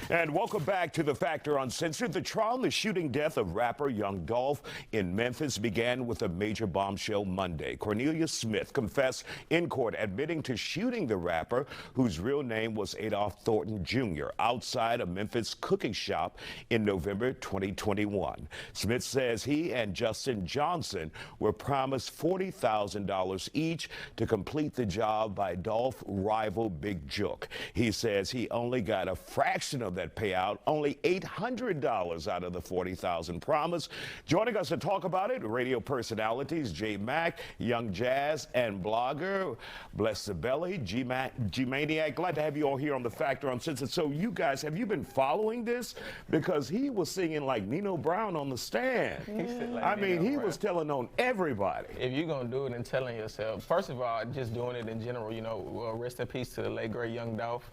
And welcome back to The Factor Uncensored. The trial in the shooting death of rapper Young Dolph in Memphis began with a major bombshell Monday. Cornelius Smith confessed in court, admitting to shooting the rapper, whose real name was Adolph Thornton Jr., outside a Memphis cookie shop in November 2021. Smith says he and Justin Johnson were promised $40,000 each to complete the job by Dolph rival Big Jook. He says he only got a fraction of that payout, only $800 out of the $40,000 promise. Joining us to talk about it, radio personalities J Mac, Young Jazz, and blogger Bless the Belly, G-Maniac. Glad to have you all here on The Factor Uncensored. So you guys, have you been following this? Because he was singing like Nino Brown on the stand. He was telling on everybody. If you're going to do it and telling yourself, first of all, just doing it in general, you know, rest in peace to the late, great Young Dolph.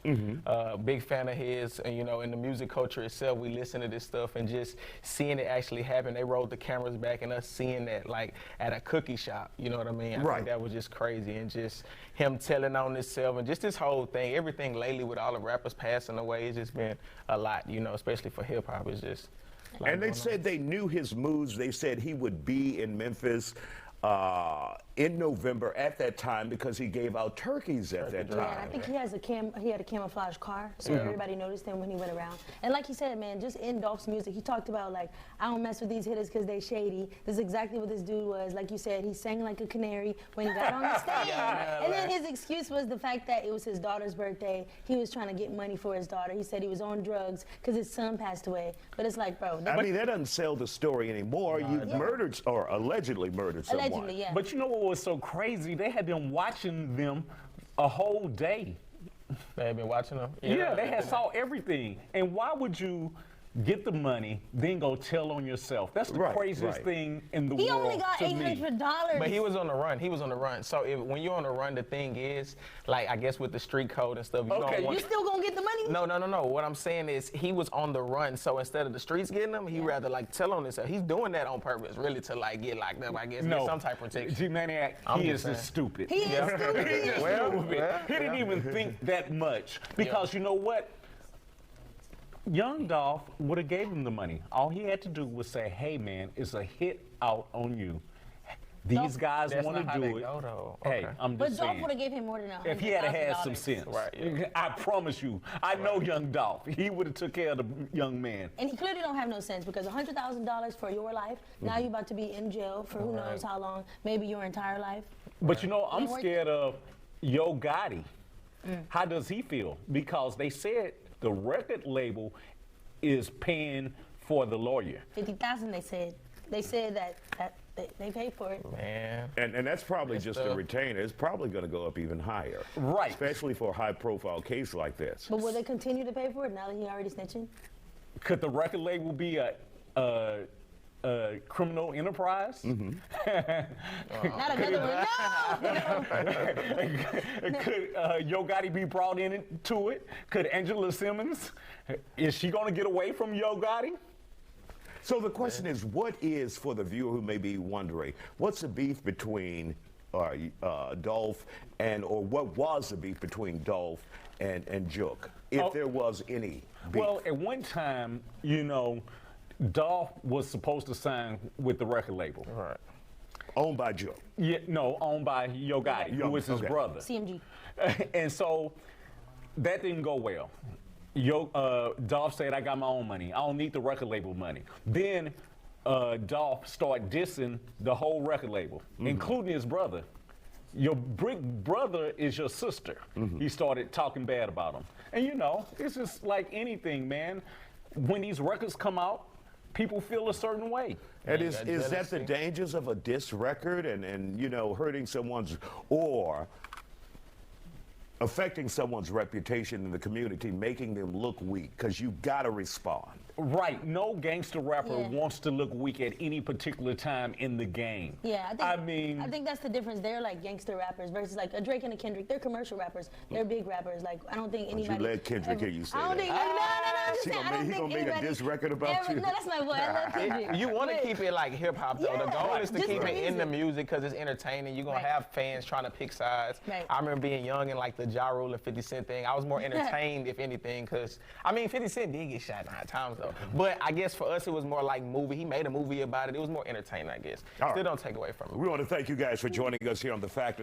Big fan of his, and, you know, in the music culture itself, we listen to this stuff and just seeing it actually happen. They rolled the cameras back and us seeing that, like, at a cookie shop, you know what I mean? I think that was just crazy, and just him telling on himself and just this whole thing, everything lately with all the rappers passing away, it's just been a lot, you know, especially for hip-hop. It's just and they said they knew his moves. They said he would be in Memphis in November at that time because he gave out turkeys at that time. Yeah, and I think he had a camouflage car, so everybody noticed him when he went around. And like he said, man, just in Dolph's music, he talked about, like, I don't mess with these hitters because they shady. This is exactly what this dude was. Like you said, he sang like a canary when he got on the stage. And then his excuse was the fact that it was his daughter's birthday. He was trying to get money for his daughter. He said he was on drugs because his son passed away. But it's like, bro. I mean, that doesn't sell the story anymore. You murdered, or allegedly murdered someone. Allegedly, yeah. But you know what was so crazy? They had them watching them a whole day. They had been watching them? Yeah, they had saw everything. And why would you get the money, then go tell on yourself? That's the craziest thing in the world. He only got $800. But he was on the run. He was on the run. So when you're on the run, the thing is, like, I guess with the street code and stuff, you still gonna get the money? No. What I'm saying is he was on the run. So instead of the streets getting him, he rather, like, tell on himself. He's doing that on purpose, really, to, like, get locked up, I guess, get some type of protection. G-Maniac, he is just stupid. He is stupid. He didn't even think that much. Because you know what? Young Dolph would have gave him the money. All he had to do was say, hey, man, it's a hit out on you. These guys want to do it. Hey, I'm just saying. But Dolph would have given him more than $100,000. If he had some sense. I promise you. I know Young Dolph. He would have took care of the young man. And he clearly don't have no sense, because $100,000 for your life, now you're about to be in jail for who knows how long, maybe your entire life. But you know, I'm scared of Yo Gotti. How does he feel? Because they said the record label is paying for the lawyer. $50,000, they said. They said that they paid for it. Man. And that's probably just a retainer. It's probably going to go up even higher. Right. Especially for a high-profile case like this. But will they continue to pay for it now that he already snitching? Could the record label be a criminal enterprise? Not another one. No! Could Yo Gotti be brought into it? Could Angela Simmons? Is she going to get away from Yo Gotti? So the question is, what is, for the viewer who may be wondering, what's the beef between Dolph or what was the beef between Dolph and Jook, if there was any beef? Well, at one time, you know, Dolph was supposed to sign with the record label. Right. Owned by Jook. Yeah, no, owned by Yo Gotti, who was his brother. CMG. And so that didn't go well. Dolph said, I got my own money. I don't need the record label money. Then Dolph started dissing the whole record label, including his brother. Your big brother is your sister. He started talking bad about him. And you know, it's just like anything, man. When these records come out, people feel a certain way. And is that the dangers of a diss record and you know, hurting someone's, or affecting someone's reputation in the community, making them look weak, because you gotta respond. Right. No gangster rapper wants to look weak at any particular time in the game. Yeah, I think that's the difference. They're like gangster rappers versus like a Drake and a Kendrick. They're commercial rappers. They're big rappers. Like, I don't think anybody. You let Kendrick hear you say I don't that. think. No. He saying, I gonna don't make, he think gonna make a anybody- diss record about you. No, that's my boy. I love Kendrick. You want to But- keep it like hip hop though. The Yeah, goal right. is to Just keep the it in the music. music because it's entertaining. You're gonna Right. have fans trying to pick sides. Right. I remember being young and like the Ja Rule and 50 Cent thing. I was more entertained if anything, because I mean 50 Cent did get shot 9 times though. But I guess for us it was more like movie. He made a movie about it. It was more entertaining, I guess. All Still right. don't take away from it. We want to thank you guys for joining us here on The Factor.